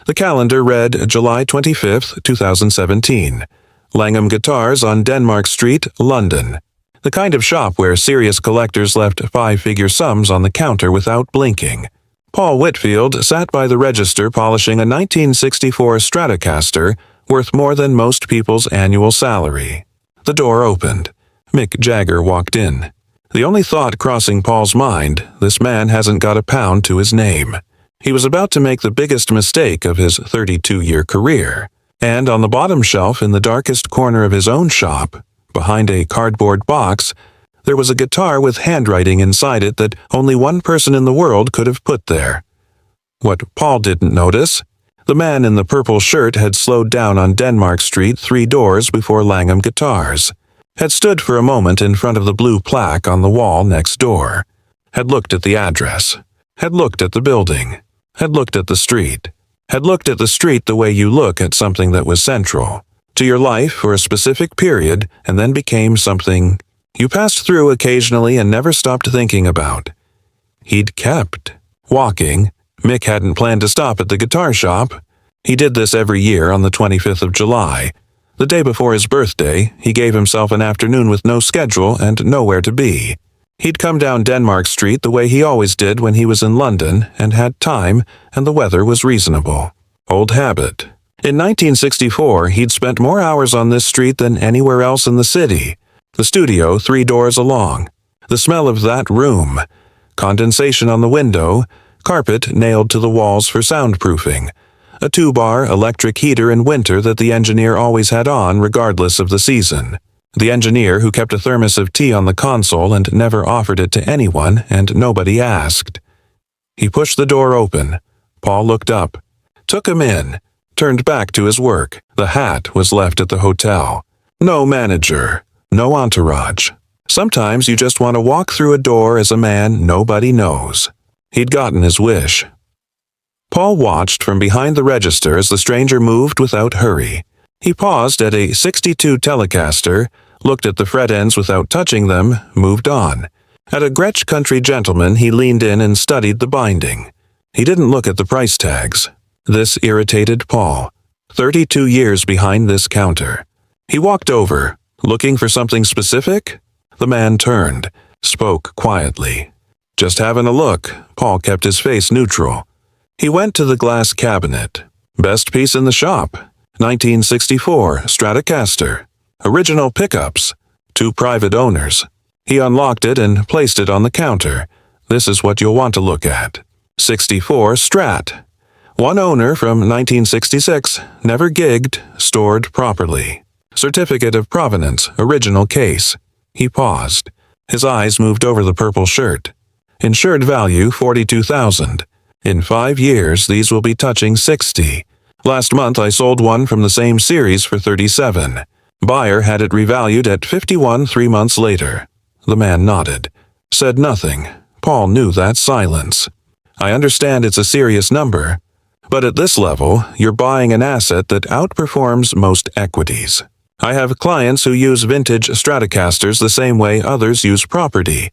The calendar read July 25, 2017. Langham Guitars on Denmark Street, London. The kind of shop where serious collectors left five-figure sums on the counter without blinking. Paul Whitfield sat by the register polishing a 1964 Stratocaster worth more than most people's annual salary. The door opened. Mick Jagger walked in. The only thought crossing Paul's mind, this man hasn't got a pound to his name. He was about to make the biggest mistake of his 32-year career. And on the bottom shelf in the darkest corner of his own shop, behind a cardboard box, there was a guitar with handwriting inside it that only one person in the world could have put there. What Paul didn't notice, the man in the purple shirt had slowed down on Denmark Street 3 doors before Langham Guitars, had stood for a moment in front of the blue plaque on the wall next door, had looked at the address, had looked at the building, had looked at the street, had looked at the street the way you look at something that was central to your life for a specific period and then became something you passed through occasionally and never stopped thinking about. He'd kept walking. Mick hadn't planned to stop at the guitar shop. He did this every year on the 25th of July. The day before his birthday, he gave himself an afternoon with no schedule and nowhere to be. He'd come down Denmark Street the way he always did when he was in London and had time and the weather was reasonable. Old habit. In 1964, he'd spent more hours on this street than anywhere else in the city. The studio 3 doors along. The smell of that room. Condensation on the window. Carpet nailed to the walls for soundproofing. A 2-bar electric heater in winter that the engineer always had on regardless of the season. The engineer who kept a thermos of tea on the console and never offered it to anyone and nobody asked. He pushed the door open. Paul looked up, took him in, turned back to his work. The hat was left at the hotel. No manager, no entourage. Sometimes you just want to walk through a door as a man nobody knows. He'd gotten his wish. Paul watched from behind the register as the stranger moved without hurry. He paused at a 62 Telecaster, looked at the fret ends without touching them, moved on. At a Gretsch Country Gentleman, he leaned in and studied the binding. He didn't look at the price tags. This irritated Paul. 32 years behind this counter. He walked over, looking for something specific. The man turned, spoke quietly. Just having a look. Paul kept his face neutral. He went to the glass cabinet. Best piece in the shop. 1964 Stratocaster. Original pickups. 2 private owners. He unlocked it and placed it on the counter. This is what you'll want to look at. 64 Strat. 1 owner from 1966. Never gigged. Stored properly. Certificate of provenance. Original case. He paused. His eyes moved over the purple shirt. Insured value $42,000. In 5 years, these will be touching $60,000. Last month, I sold one from the same series for $37,000. Buyer had it revalued at $51,000 3 months later. The man nodded. Said nothing. Paul knew that silence. I understand it's a serious number, but at this level, you're buying an asset that outperforms most equities. I have clients who use vintage Stratocasters the same way others use property.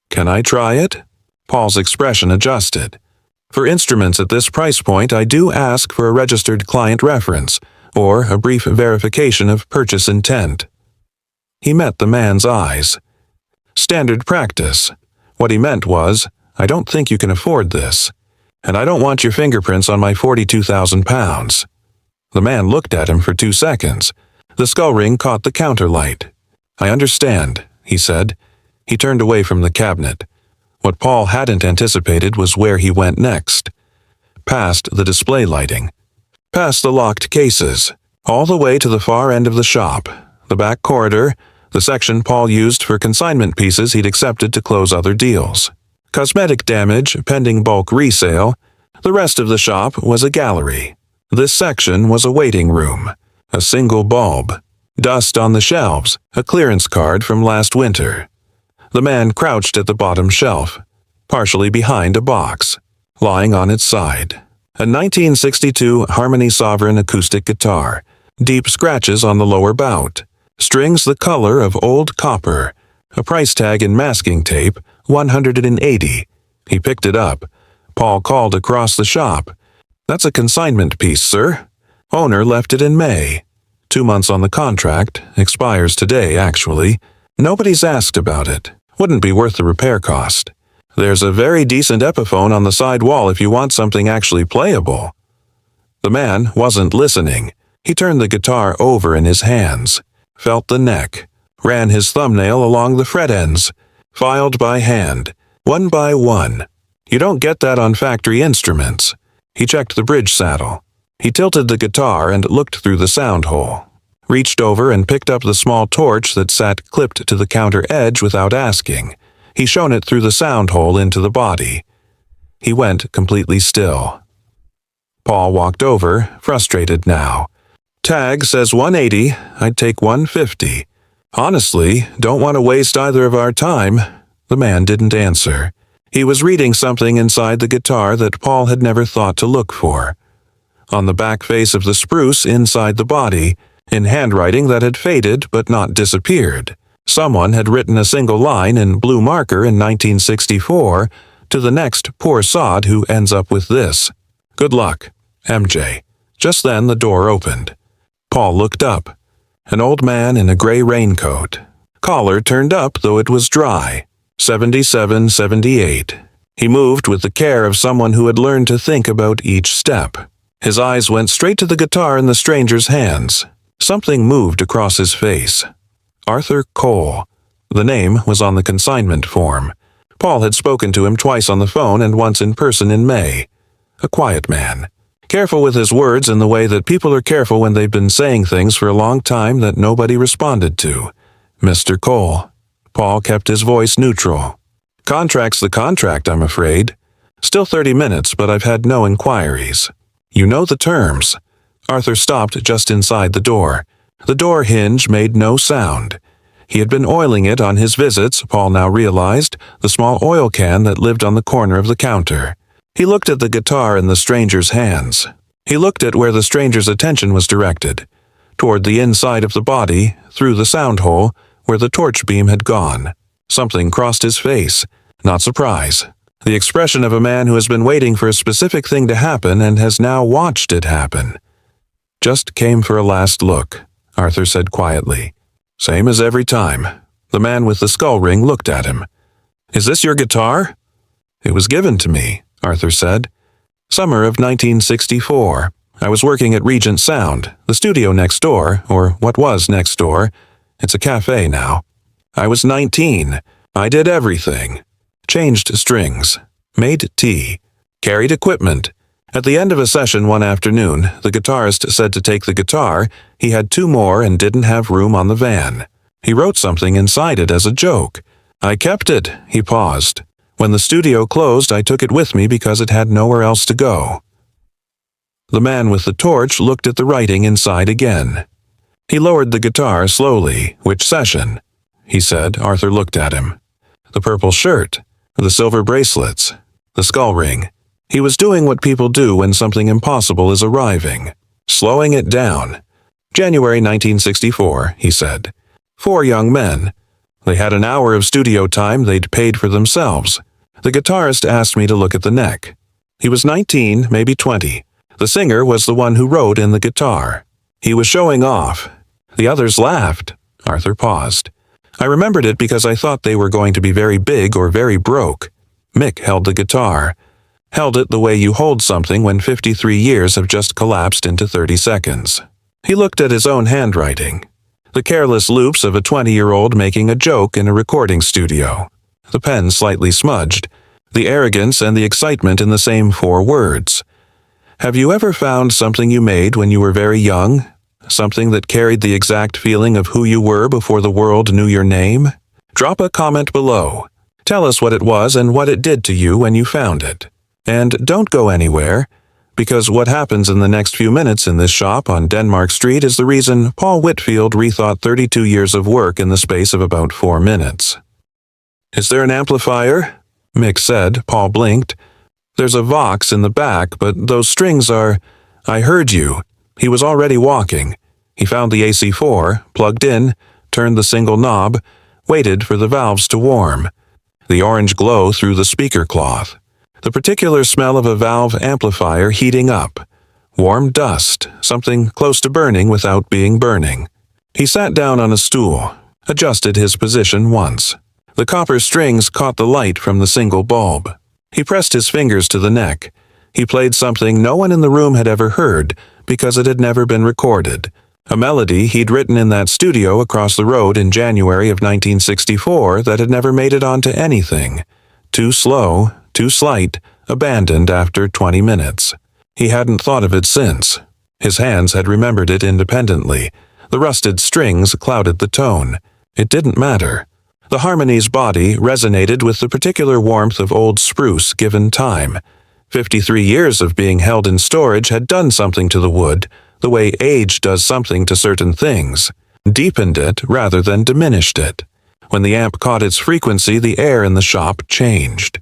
Can I try it? Paul's expression adjusted. For instruments at this price point, I do ask for a registered client reference, or a brief verification of purchase intent. He met the man's eyes. Standard practice. What he meant was, I don't think you can afford this, and I don't want your fingerprints on my 42,000 pounds. The man looked at him for 2 seconds. The skull ring caught the counter light. I understand, he said. He turned away from the cabinet. What Paul hadn't anticipated was where he went next. Past the display lighting. Past the locked cases. All the way to the far end of the shop. The back corridor. The section Paul used for consignment pieces he'd accepted to close other deals. Cosmetic damage, pending bulk resale. The rest of the shop was a gallery. This section was a waiting room. A single bulb. Dust on the shelves. A clearance card from last winter. The man crouched at the bottom shelf, partially behind a box, lying on its side. A 1962 Harmony Sovereign acoustic guitar. Deep scratches on the lower bout. Strings the color of old copper. A price tag in masking tape, $180. He picked it up. Paul called across the shop. "That's a consignment piece, sir. Owner left it in May. 2 months on the contract, expires today, actually. Nobody's asked about it. Wouldn't be worth the repair cost. There's a very decent Epiphone on the side wall if you want something actually playable." The man wasn't listening. He turned the guitar over in his hands, felt the neck, ran his thumbnail along the fret ends, filed by hand, one by one. You don't get that on factory instruments. He checked the bridge saddle. He tilted the guitar and looked through the sound hole, reached over and picked up the small torch that sat clipped to the counter edge without asking. He shone it through the sound hole into the body. He went completely still. Paul walked over, frustrated now. "Tag says 180, I'd take 150. Honestly, don't want to waste either of our time." The man didn't answer. He was reading something inside the guitar that Paul had never thought to look for. On the back face of the spruce inside the body, in handwriting that had faded but not disappeared, someone had written a single line in blue marker in 1964 to the next poor sod who ends up with this: "Good luck, MJ." Just then the door opened. Paul looked up. An old man in a gray raincoat. Collar turned up, though it was dry. 77, 78. He moved with the care of someone who had learned to think about each step. His eyes went straight to the guitar in the stranger's hands. Something moved across his face. Arthur Cole. The name was on the consignment form. Paul had spoken to him twice on the phone and once in person in May. A quiet man. Careful with his words in the way that people are careful when they've been saying things for a long time that nobody responded to. "Mr. Cole." Paul kept his voice neutral. "Contract's the contract, I'm afraid. Still 30 minutes, but I've had no inquiries. You know the terms." Arthur stopped just inside the door. The door hinge made no sound. He had been oiling it on his visits, Paul now realized, the small oil can that lived on the corner of the counter. He looked at the guitar in the stranger's hands. He looked at where the stranger's attention was directed, toward the inside of the body, through the sound hole, where the torch beam had gone. Something crossed his face. Not surprise. The expression of a man who has been waiting for a specific thing to happen and has now watched it happen. "Just came for a last look," Arthur said quietly. "Same as every time." The man with the skull ring looked at him. "Is this your guitar?" "It was given to me," Arthur said. "Summer of 1964. I was working at Regent Sound, the studio next door, or what was next door. It's a cafe now. I was 19. I did everything. Changed strings. Made tea. Carried equipment. At the end of a session one afternoon, the guitarist said to take the guitar. He had 2 more and didn't have room on the van. He wrote something inside it as a joke. I kept it." He paused. "When the studio closed, I took it with me because it had nowhere else to go." The man with the torch looked at the writing inside again. He lowered the guitar slowly. "Which session?" he said. Arthur looked at him. The purple shirt, the silver bracelets, the skull ring. He was doing what people do when something impossible is arriving, slowing it down. "January 1964, he said. 4 young men. They had an hour of studio time they'd paid for themselves. The guitarist asked me to look at the neck. He was 19, maybe 20. The singer was the one who wrote in the guitar. He was showing off. The others laughed." Arthur paused. "I remembered it because I thought they were going to be very big or very broke." Mick held the guitar. Held it the way you hold something when 53 years have just collapsed into 30 seconds. He looked at his own handwriting. The careless loops of a 20-year-old making a joke in a recording studio. The pen slightly smudged. The arrogance and the excitement in the same 4 words. "Have you ever found something you made when you were very young? Something that carried the exact feeling of who you were before the world knew your name? Drop a comment below. Tell us what it was and what it did to you when you found it. And don't go anywhere, because what happens in the next few minutes in this shop on Denmark Street is the reason Paul Whitfield rethought 32 years of work in the space of about 4 minutes. "Is there an amplifier?" Mick said. Paul blinked. "There's a Vox in the back, but those strings are—" "I heard you." He was already walking. He found the AC4, plugged in, turned the single knob, waited for the valves to warm. The orange glow through the speaker cloth. The particular smell of a valve amplifier heating up. Warm dust, something close to burning without being burning. He sat down on a stool, adjusted his position once. The copper strings caught the light from the single bulb. He pressed his fingers to the neck. He played something no one in the room had ever heard because it had never been recorded. A melody he'd written in that studio across the road in January of 1964 that had never made it onto anything. Too slow, too slight, abandoned after 20 minutes. He hadn't thought of it since. His hands had remembered it independently. The rusted strings clouded the tone. It didn't matter. The harmony's body resonated with the particular warmth of old spruce given time. 53 years of being held in storage had done something to the wood, the way age does something to certain things. Deepened it rather than diminished it. When the amp caught its frequency, the air in the shop changed.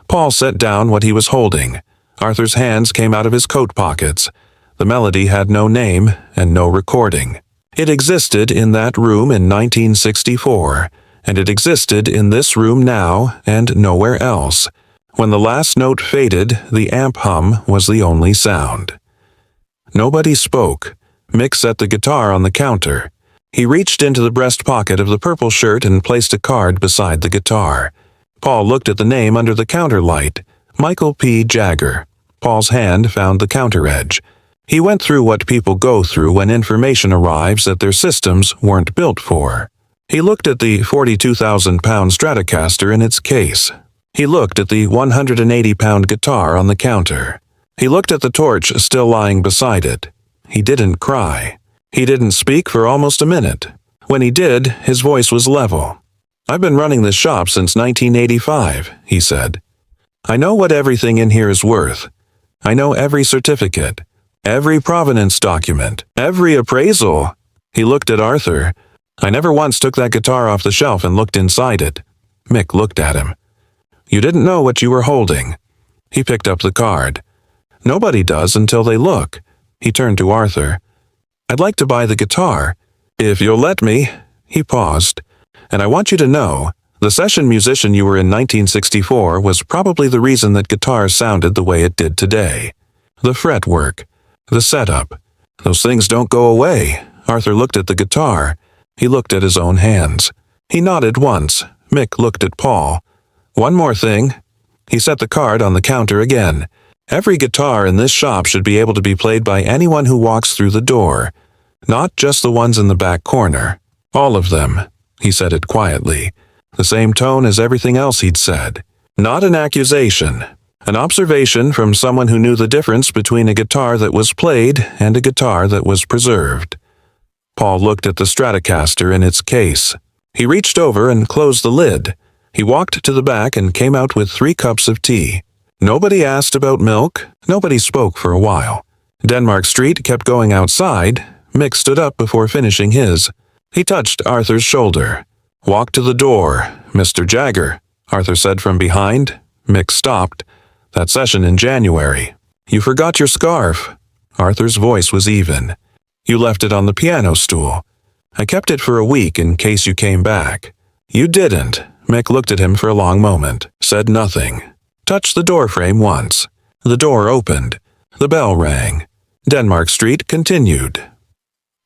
Paul set down what he was holding. Arthur's hands came out of his coat pockets. The melody had no name and no recording. It existed in that room in 1964, and it existed in this room now and nowhere else. When the last note faded, the amp hum was the only sound. Nobody spoke. Mick set the guitar on the counter. He reached into the breast pocket of the purple shirt and placed a card beside the guitar. Paul looked at the name under the counter light, Michael P. Jagger. Paul's hand found the counter edge. He went through what people go through when information arrives that their systems weren't built for. He looked at the 42,000-pound Stratocaster in its case. He looked at the 180-pound guitar on the counter. He looked at the torch still lying beside it. He didn't cry. He didn't speak for almost a minute. When he did, his voice was level. "I've been running this shop since 1985, he said. "I know what everything in here is worth. I know every certificate, every provenance document, every appraisal." He looked at Arthur. "I never once took that guitar off the shelf and looked inside it." Mick looked at him. "You didn't know what you were holding." He picked up the card. "Nobody does until they look." He turned to Arthur. "I'd like to buy the guitar. If you'll let me." He paused. "And I want you to know, the session musician you were in 1964 was probably the reason that guitar sounded the way it did today. The fretwork, the setup, those things don't go away." Arthur looked at the guitar. He looked at his own hands. He nodded once. Mick looked at Paul. "One more thing." He set the card on the counter again. "Every guitar in this shop should be able to be played by anyone who walks through the door. Not just the ones in the back corner. All of them." He said it quietly. The same tone as everything else he'd said. Not an accusation. An observation from someone who knew the difference between a guitar that was played and a guitar that was preserved. Paul looked at the Stratocaster in its case. He reached over and closed the lid. He walked to the back and came out with 3 cups of tea. Nobody asked about milk. Nobody spoke for a while. Denmark Street kept going outside. Mick stood up before finishing his. He touched Arthur's shoulder. "Walk to the door, Mr. Jagger," Arthur said from behind. Mick stopped. "That session in January. You forgot your scarf." Arthur's voice was even. "You left it on the piano stool. I kept it for a week in case you came back." "You didn't." Mick looked at him for a long moment, said nothing. Touched the doorframe once. The door opened. The bell rang. Denmark Street continued.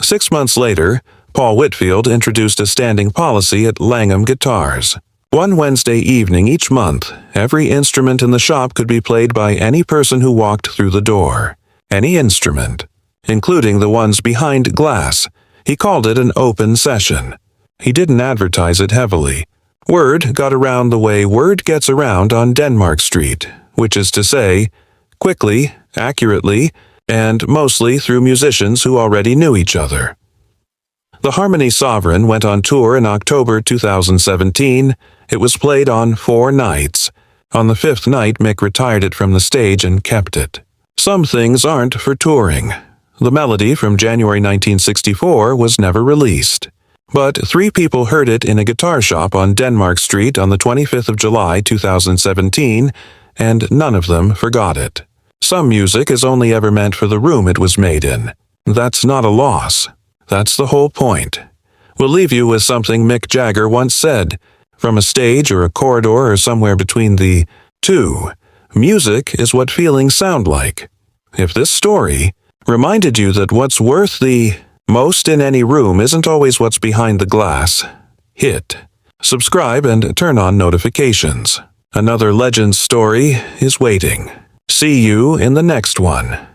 6 months later, Paul Whitfield introduced a standing policy at Langham Guitars. One Wednesday evening each month, every instrument in the shop could be played by any person who walked through the door. Any instrument, including the ones behind glass. He called it an open session. He didn't advertise it heavily. Word got around the way word gets around on Denmark Street, which is to say, quickly, accurately, and mostly through musicians who already knew each other. The Harmony Sovereign went on tour in October 2017. It was played on 4 nights. On the 5th night, Mick retired it from the stage and kept it. Some things aren't for touring. The melody from January 1964 was never released. But 3 people heard it in a guitar shop on Denmark Street on the 25th of July 2017, and none of them forgot it. Some music is only ever meant for the room it was made in. That's not a loss. That's the whole point. We'll leave you with something Mick Jagger once said. From a stage or a corridor or somewhere between the two, music is what feelings sound like. If this story reminded you that what's worth the most in any room isn't always what's behind the glass, hit subscribe and turn on notifications. Another Legends story is waiting. See you in the next one.